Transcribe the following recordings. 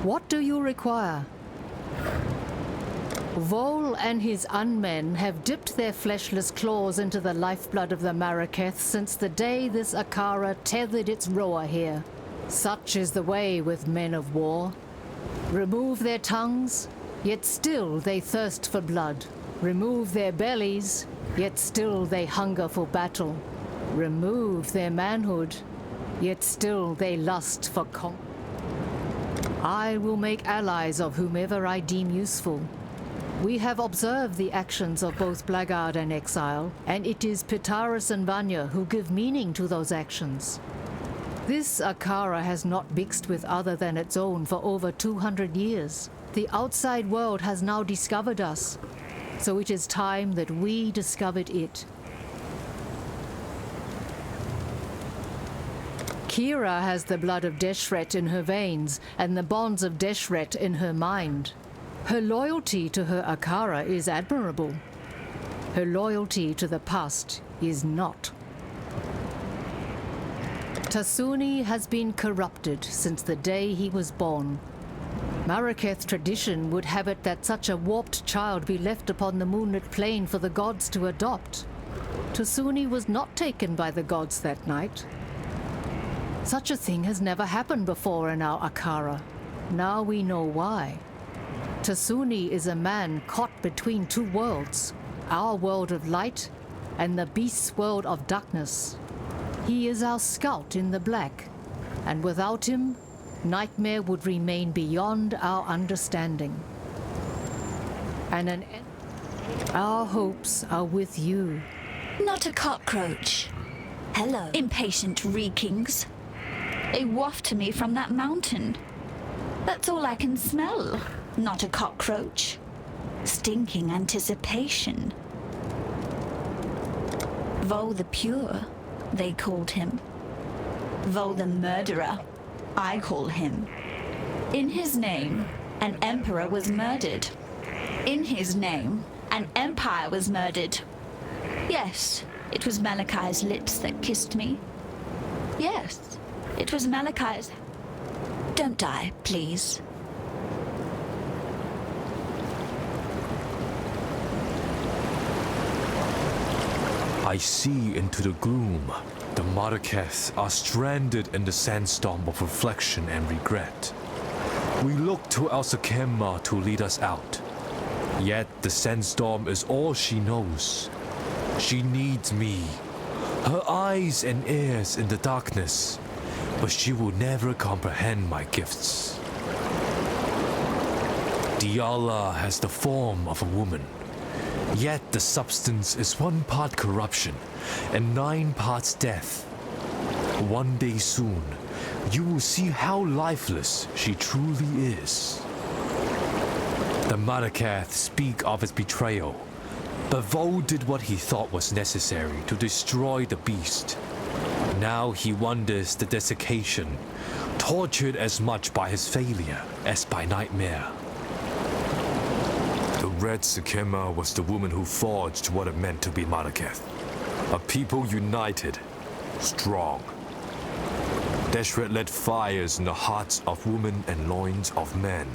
What do you require? Vol and his unmen have dipped their fleshless claws into the lifeblood of the Maraketh since the day this Akara tethered its roar here. Such is the way with men of war. Remove their tongues, yet still they thirst for blood. Remove their bellies, yet still they hunger for battle. Remove their manhood, yet still they lust for I will make allies of whomever I deem useful. We have observed the actions of both Blackguard and Exile, and it is Pitaris and Vanya who give meaning to those actions. This Akara has not mixed with other than its own for over 200 years. The outside world has now discovered us, so it is time that we discovered it. Kira has the blood of Deshret in her veins and the bonds of Deshret in her mind. Her loyalty to her Akara is admirable. Her loyalty to the past is not. Tasuni has been corrupted since the day he was born. Maraketh tradition would have it that such a warped child be left upon the moonlit plain for the gods to adopt. Tasuni was not taken by the gods that night. Such a thing has never happened before in our Akara. Now we know why. Tasuni is a man caught between two worlds, our world of light and the beast's world of darkness. He is our scout in the black, and without him, nightmare would remain beyond our understanding. And our hopes are with you. Not a cockroach. Hello, impatient reekings. They waft to me from that mountain. That's all I can smell. Not a cockroach. Stinking anticipation. Vol the Pure, they called him. Vol the Murderer, I call him. In his name, an emperor was murdered. In his name, an empire was murdered. Yes, it was Malachai's lips that kissed me. Yes, it was Malachai's... Don't die, please. I see into the gloom. The Maraketh are stranded in the sandstorm of reflection and regret. We look to El Sakema to lead us out. Yet the sandstorm is all she knows. She needs me. Her eyes and ears in the darkness. But she will never comprehend my gifts. Diala has the form of a woman. Yet the substance is 1 part corruption and 9 parts death. One day soon, you will see how lifeless she truly is. The Maraketh speak of its betrayal, but Vol did what he thought was necessary to destroy the beast. Now he wonders the desiccation, tortured as much by his failure as by nightmare. The Red Sakema was the woman who forged what it meant to be Maraketh. A people united, strong. Deshret lit fires in the hearts of women and loins of men.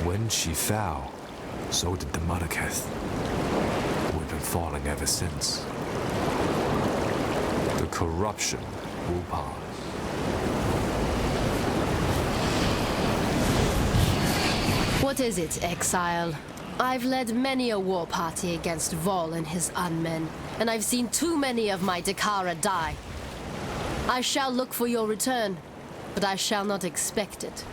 When she fell, so did the Maraketh. We've been falling ever since. The corruption will pass. What is it, Exile? I've led many a war party against Vol and his unmen, and I've seen too many of my Dakara die. I shall look for your return, but I shall not expect it.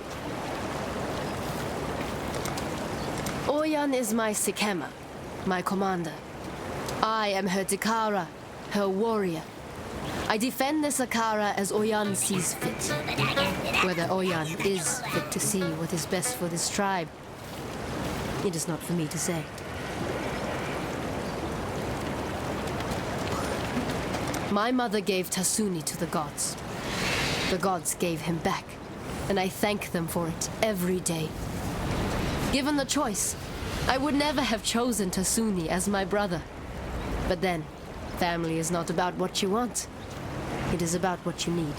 Oyan is my Sakema, my commander. I am her Dakara, her warrior. I defend the Sakara as Oyan sees fit. Whether Oyan is fit to see what is best for this tribe, it is not for me to say. My mother gave Tasuni to the gods. The gods gave him back, and I thank them for it every day. Given the choice, I would never have chosen Tasuni as my brother. But then, family is not about what you want. It is about what you need.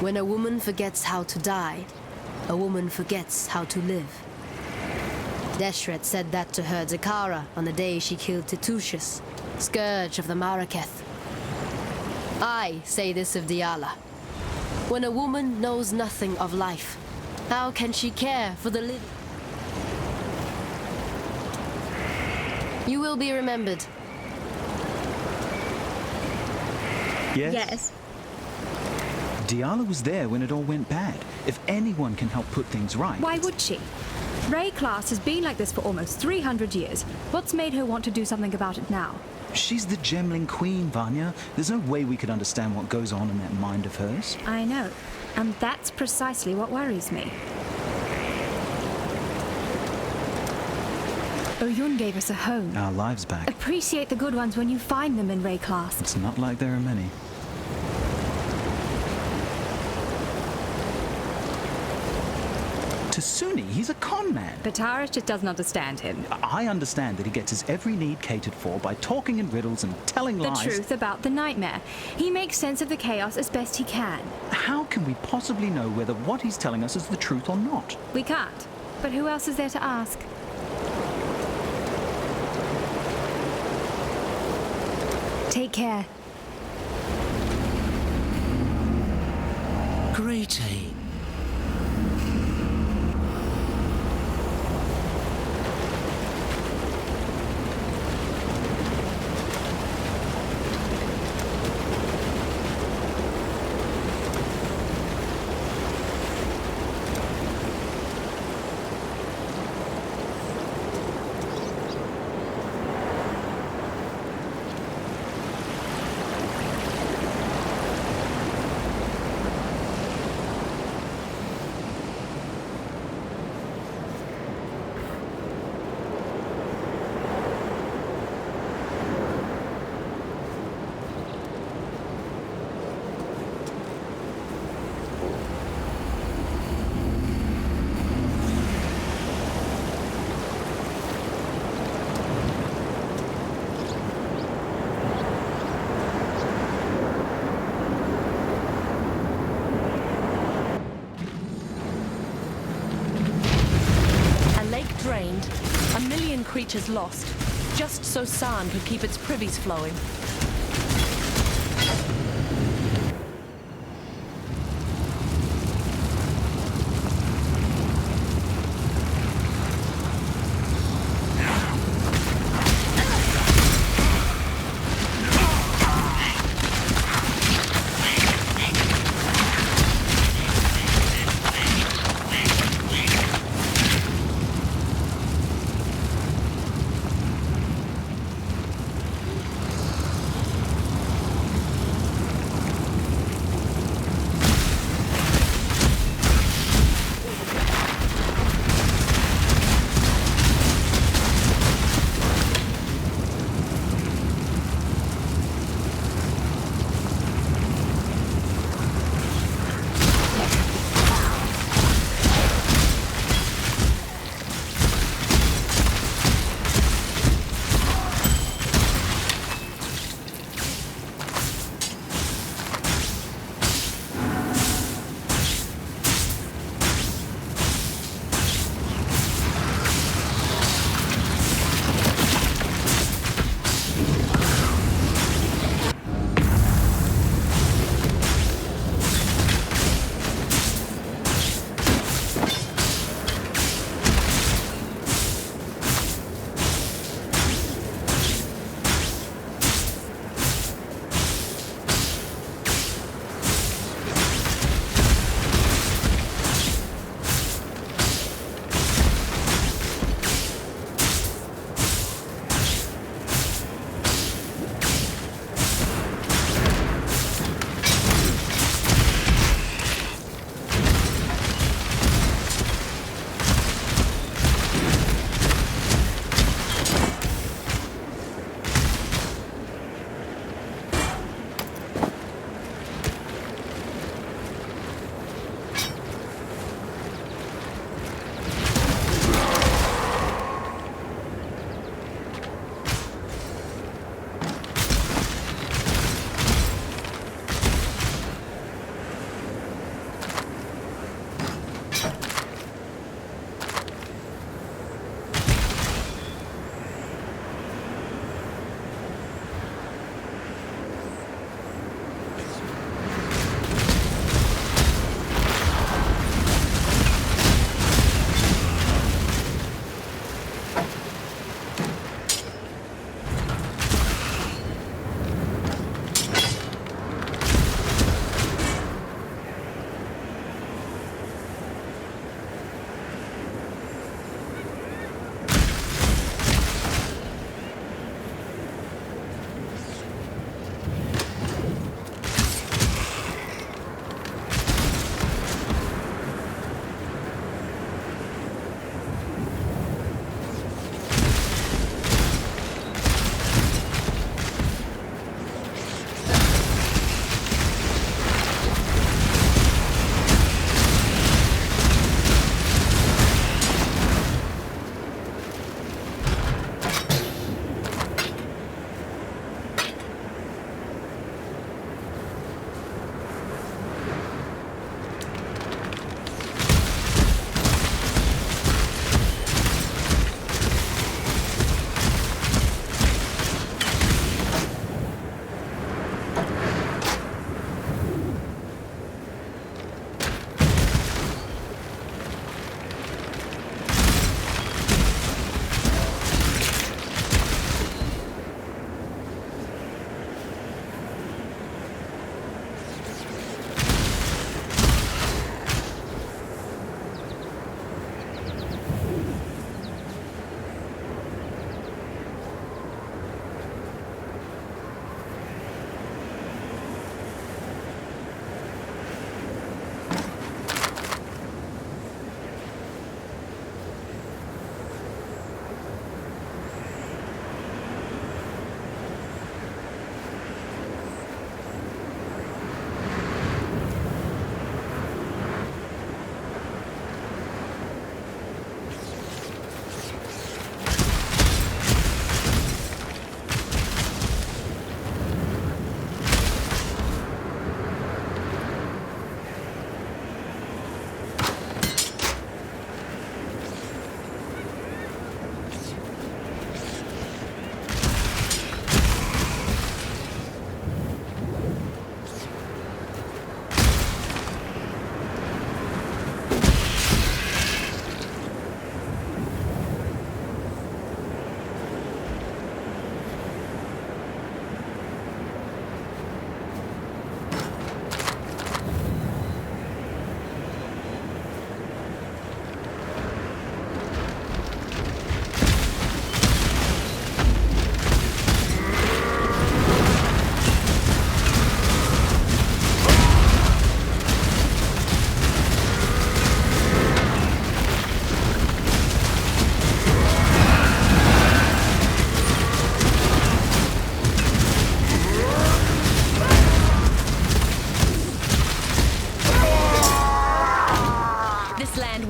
When a woman forgets how to die, a woman forgets how to live. Deshret said that to her Dakara on the day she killed Titusius, scourge of the Maraketh. I say this of Diala. When a woman knows nothing of life, how can she care for the living? You will be remembered. Yes. Diala was there when it all went bad. If anyone can help put things right... Why would she? Рэklasta has been like this for almost 300 years. What's made her want to do something about it now? She's the Gemling Queen, Vanya. There's no way we could understand what goes on in that mind of hers. I know. And that's precisely what worries me. Oyun gave us a home. Our lives back. Appreciate the good ones when you find them in Рэklasta. It's not like there are many. Tasuni, he's a con man. But Tarish just doesn't understand him. I understand that he gets his every need catered for by talking in riddles and telling The lies. truth about the nightmare. He makes sense of the chaos as best he can. How can we possibly know whether what he's telling us is the truth or not? We can't. But who else is there to ask? Take care. Greeting. Drained, a million creatures lost, just so San could keep its privies flowing.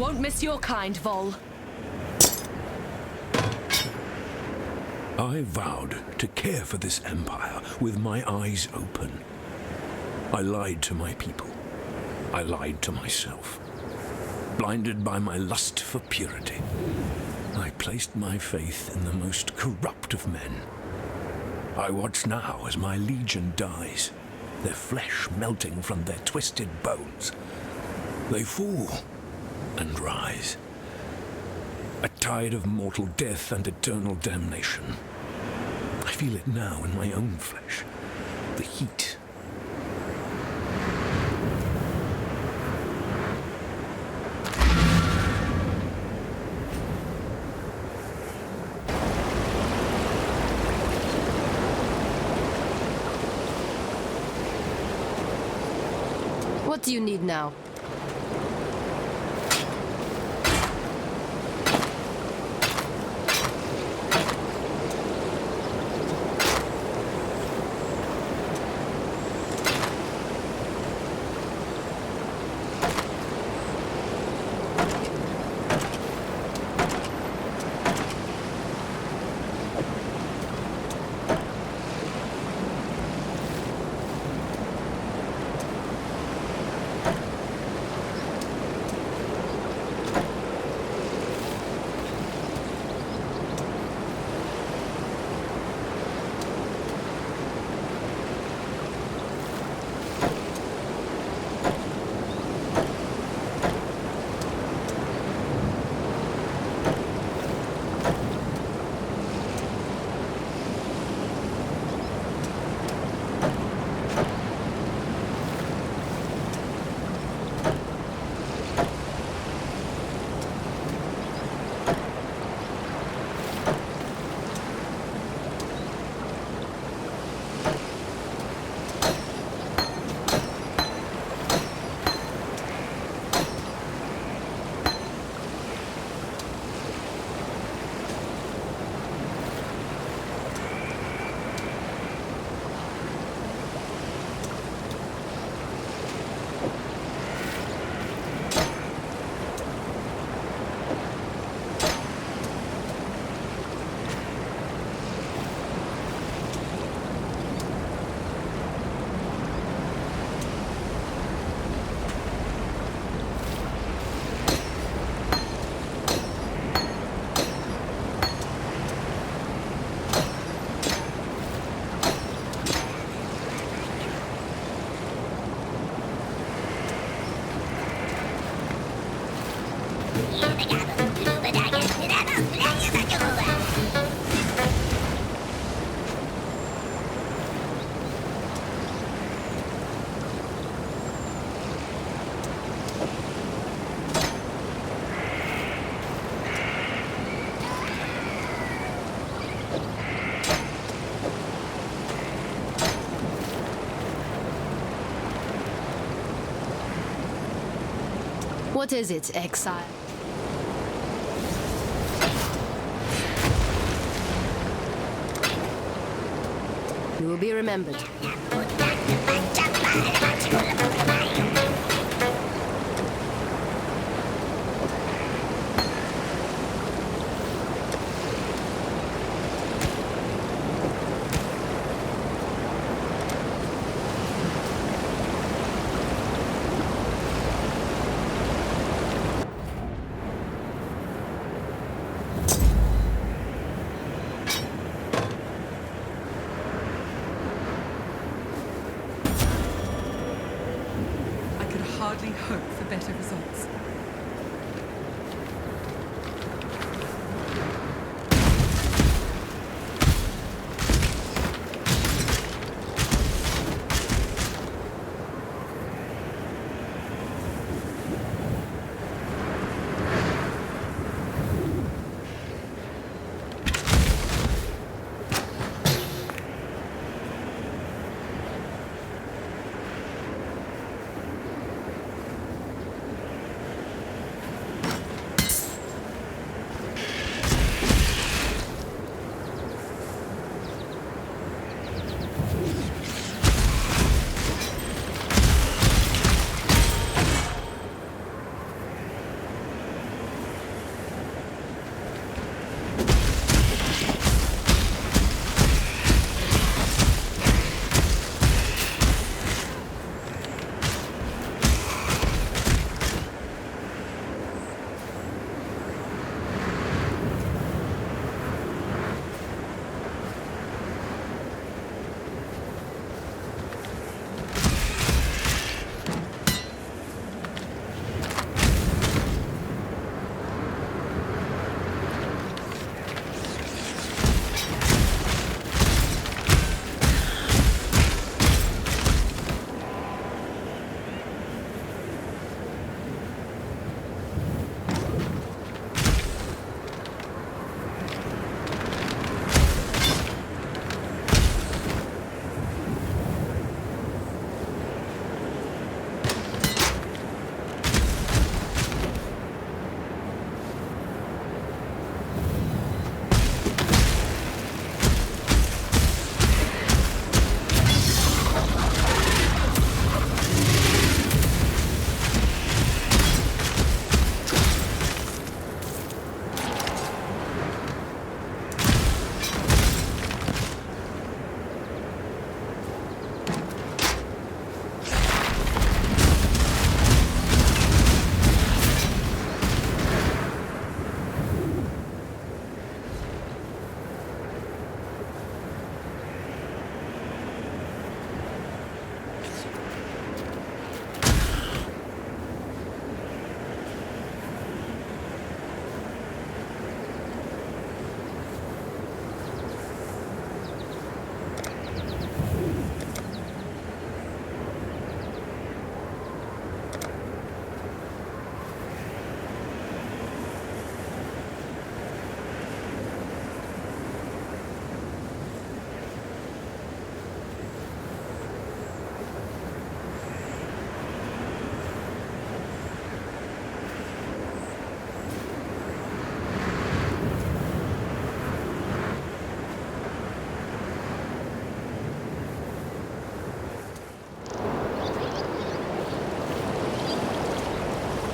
won't miss your kind, Vol. I vowed to care for this empire with my eyes open. I lied to my people. I lied to myself. Blinded by my lust for purity, I placed my faith in the most corrupt of men. I watch now as my legion dies, their flesh melting from their twisted bones. They fall and rise. A tide of mortal death and eternal damnation. I feel it now in my own flesh. The heat. What do you need now? What is it, exile? You will be remembered. Hardly hope for better results.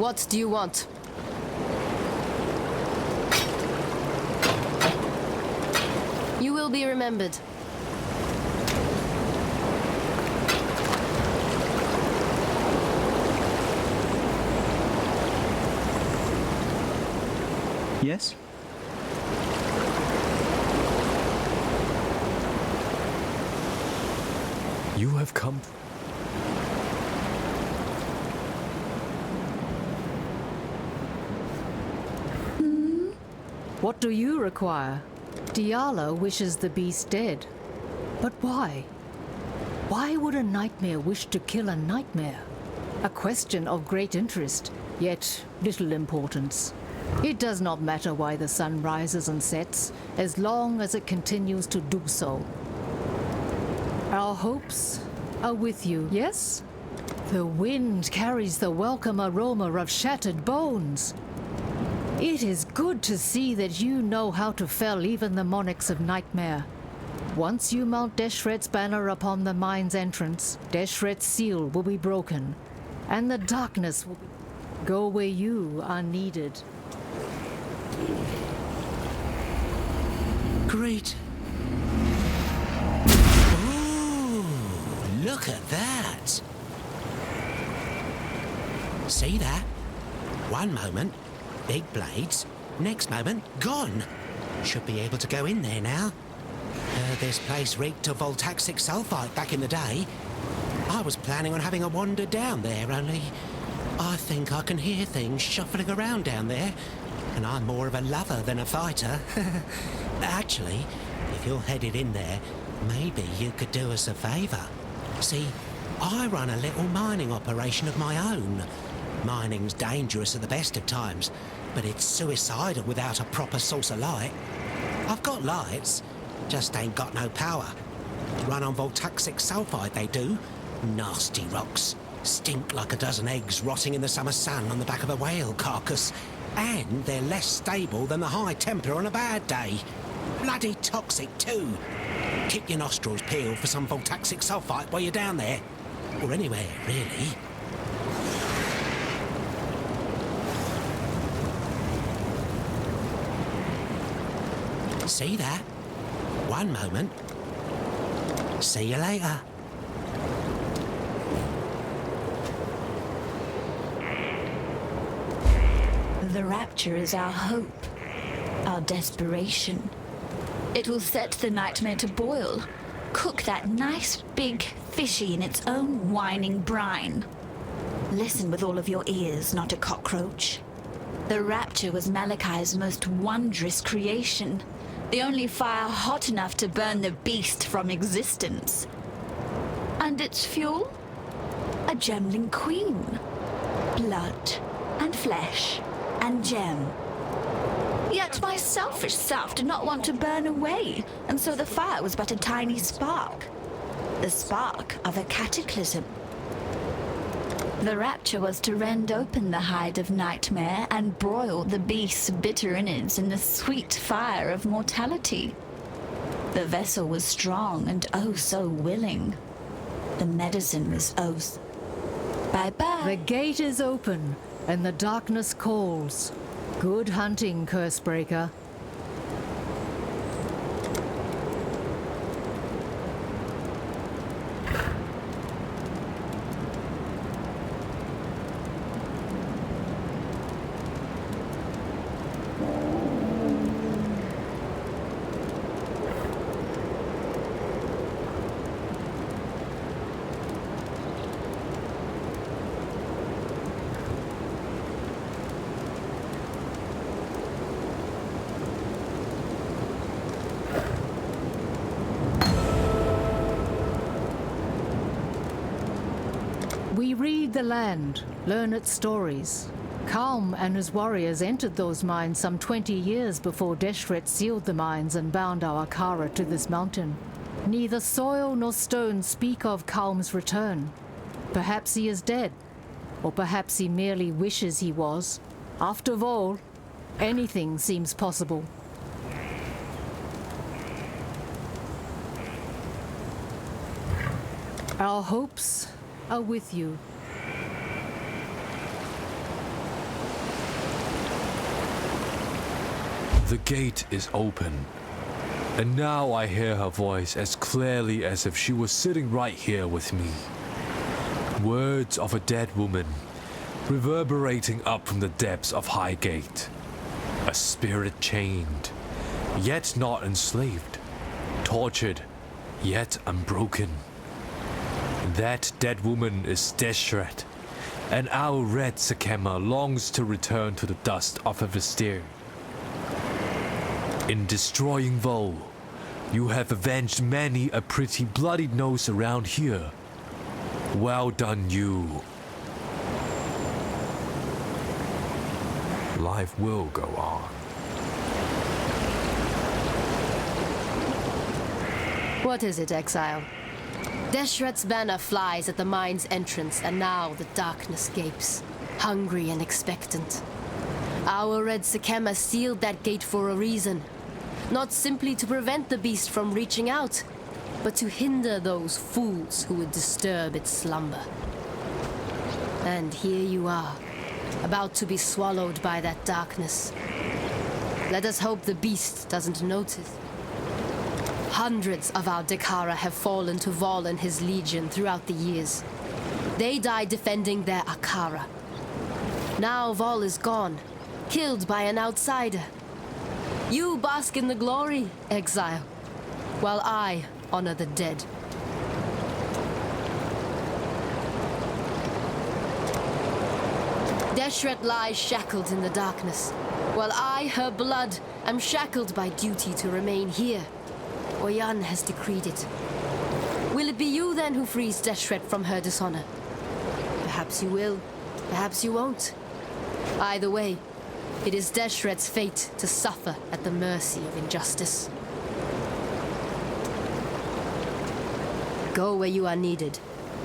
What do you want? You will be remembered. Yes? You have come. What do you require? Diala wishes the beast dead. But why? Why would a nightmare wish to kill a nightmare? A question of great interest, yet little importance. It does not matter why the sun rises and sets, as long as it continues to do so. Our hopes are with you, yes? The wind carries the welcome aroma of shattered bones. It is good to see that you know how to fell even the monarchs of nightmare. Once you mount Deshret's banner upon the mine's entrance, Deshret's seal will be broken, and the darkness will go where you are needed. Great. Ooh, look at that. See that? One moment, big blades. Next moment, gone. Should be able to go in there now. This place reeked of voltaxic sulfite back in the day. I was planning on having a wander down there, only I think I can hear things shuffling around down there. And I'm more of a lover than a fighter. Actually, if you're headed in there, maybe you could do us a favour. See, I run a little mining operation of my own. Mining's dangerous at the best of times, but it's suicidal without a proper source of light. I've got lights, just ain't got no power. Run on voltaxic sulfide, they do. Nasty rocks. Stink like a dozen eggs rotting in the summer sun on the back of a whale carcass. And they're less stable than the high temper on a bad day. Bloody toxic too. Keep your nostrils peeled for some voltaxic sulfite while you're down there. Or anywhere, really. See that? One moment. See you later. The rapture is our hope, our desperation. It will set the nightmare to boil, cook that nice big fishy in its own whining brine. Listen with all of your ears, not a cockroach. The rapture was Malachi's most wondrous creation, the only fire hot enough to burn the beast from existence. And its fuel? A gemling queen. Blood and flesh and gem. Yet my selfish self did not want to burn away, and so the fire was but a tiny spark. The spark of a cataclysm. The rapture was to rend open the hide of nightmare and broil the beast's bitter innards in the sweet fire of mortality. The vessel was strong and oh so willing. The medicine was oath. Bye-bye. The gate is open, and the darkness calls. Good hunting, Cursebreaker. We read the land, learn its stories. Kalm and his warriors entered those mines some 20 years before Deshret sealed the mines and bound our Akara to this mountain. Neither soil nor stone speak of Kalm's return. Perhaps he is dead, or perhaps he merely wishes he was. After all, anything seems possible. Our hopes are with you. The gate is open, and now I hear her voice as clearly as if she was sitting right here with me. Words of a dead woman, reverberating up from the depths of Highgate. A spirit chained, yet not enslaved. Tortured, yet unbroken. That dead woman is Deshret, and our red Sakema longs to return to the dust of her vestir. In destroying Vol, you have avenged many a pretty bloodied nose around here. Well done, you. Life will go on. What is it, Exile? Deshret's banner flies at the mine's entrance, and now the darkness gapes, hungry and expectant. Our red Sakema sealed that gate for a reason. Not simply to prevent the beast from reaching out, but to hinder those fools who would disturb its slumber. And here you are, about to be swallowed by that darkness. Let us hope the beast doesn't notice. Hundreds of our Dakara have fallen to Vol and his legion throughout the years. They died defending their Akara. Now Vol is gone, killed by an outsider. You bask in the glory, Exile, while I honor the dead. Deshret lies shackled in the darkness, while I, her blood, am shackled by duty to remain here. Oyan has decreed it. Will it be you then who frees Deshret from her dishonor? Perhaps you will, perhaps you won't. Either way, it is Deshret's fate to suffer at the mercy of injustice. Go where you are needed.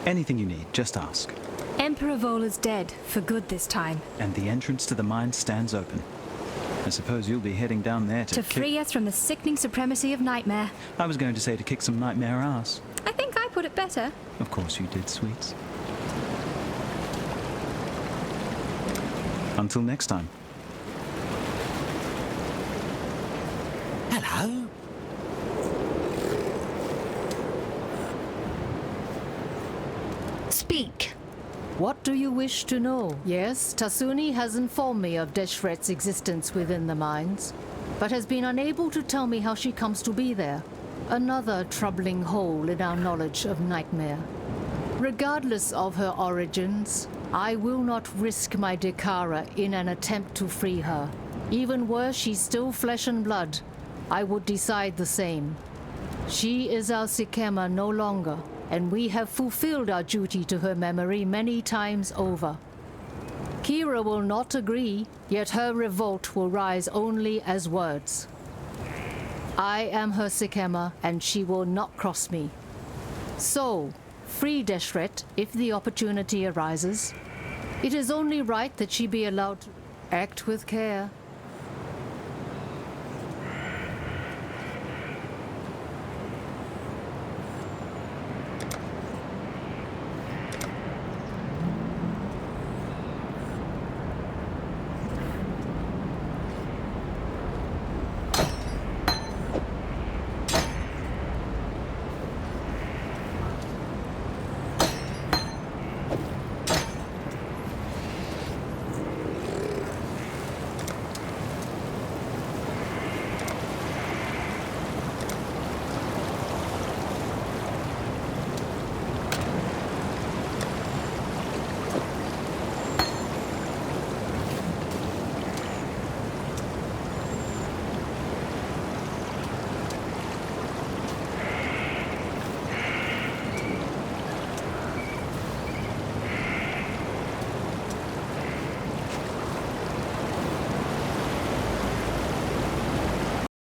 Anything you need, just ask. Emperor Vol is dead, for good this time. And the entrance to the mine stands open. I suppose you'll be heading down there to free us from the sickening supremacy of Nightmare. I was going to say to kick some Nightmare ass. I think I put it better. Of course you did, sweets. Until next time. Hello? Speak. What do you wish to know? Yes, Tasuni has informed me of Deshret's existence within the mines, but has been unable to tell me how she comes to be there. Another troubling hole in our knowledge of Nightmare. Regardless of her origins, I will not risk my Dakara in an attempt to free her. Even were she still flesh and blood, I would decide the same. She is our Sakema no longer, and we have fulfilled our duty to her memory many times over. Kira will not agree, yet her revolt will rise only as words. I am her Sakema, and she will not cross me. So, free Deshret if the opportunity arises. It is only right that she be allowed to act with care.